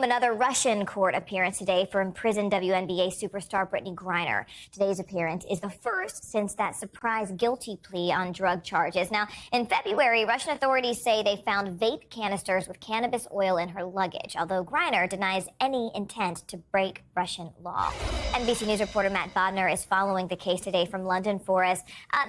Another Russian court appearance today for imprisoned WNBA superstar Brittney Griner. Today's appearance is the first since that surprise guilty plea on drug charges. Now, in February, Russian authorities say they found vape canisters with cannabis oil in her luggage, although Griner denies any intent to break Russian law. NBC News reporter Matt Bodner is following the case today from London for us.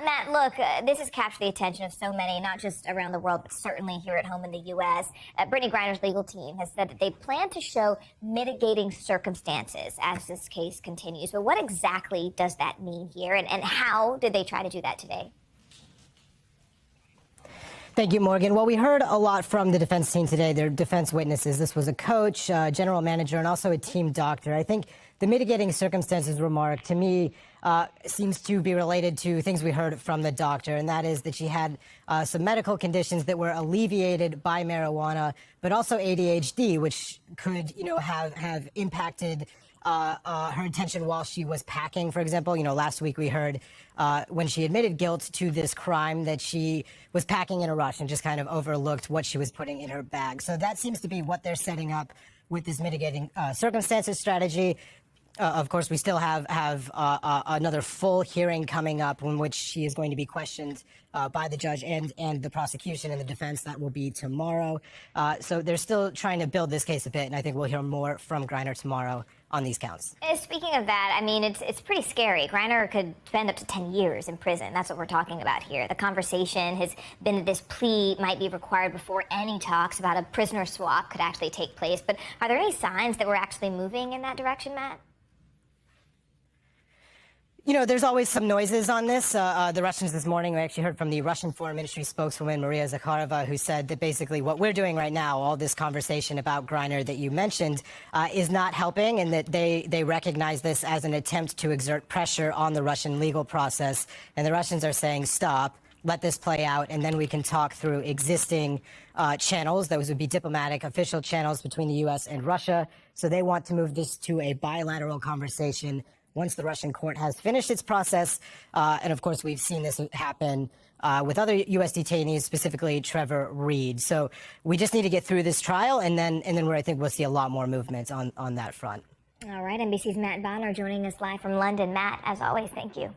Matt, look, this has captured the attention of so many, not just around the world, but certainly here at home in the U.S. Brittney Griner's legal team has said that they plan to show mitigating circumstances as this case continues. But what exactly does that mean here, and how did they try to do that today? Thank you, Morgan. Well, we heard a lot from the defense team today. Their defense witnesses. This was a coach, general manager, and also a team doctor. I think the mitigating circumstances remark, to me, seems to be related to things we heard from the doctor, and that is that she had some medical conditions that were alleviated by marijuana, but also ADHD, which could, have impacted her attention while she was packing, for example. Last week we heard when she admitted guilt to this crime that she was packing in a rush and just kind of overlooked what she was putting in her bag. So that seems to be what they're setting up with this mitigating circumstances strategy. Of course, we still have another full hearing coming up in which she is going to be questioned by the judge and the prosecution and the defense. That will be tomorrow. So they're still trying to build this case a bit, and I think we'll hear more from Griner tomorrow on these counts. Speaking of that, I mean, it's pretty scary. Griner could spend up to 10 years in prison. That's what we're talking about here. The conversation has been that this plea might be required before any talks about a prisoner swap could actually take place. But are there any signs that we're actually moving in that direction, Matt? There's always some noises on this. The Russians this morning, we actually heard from the Russian Foreign Ministry spokeswoman, Maria Zakharova, who said that basically what we're doing right now, all this conversation about Griner that you mentioned, is not helping, and that they recognize this as an attempt to exert pressure on the Russian legal process. And the Russians are saying, stop, let this play out, and then we can talk through existing channels. Those would be diplomatic, official channels between the U.S. and Russia. So they want to move this to a bilateral conversation once the Russian court has finished its process. And of course, we've seen this happen with other U.S. detainees, specifically Trevor Reed. So we just need to get through this trial, and then where I think we'll see a lot more movement on that front. All right, NBC's Matt Bonner joining us live from London. Matt, as always, thank you.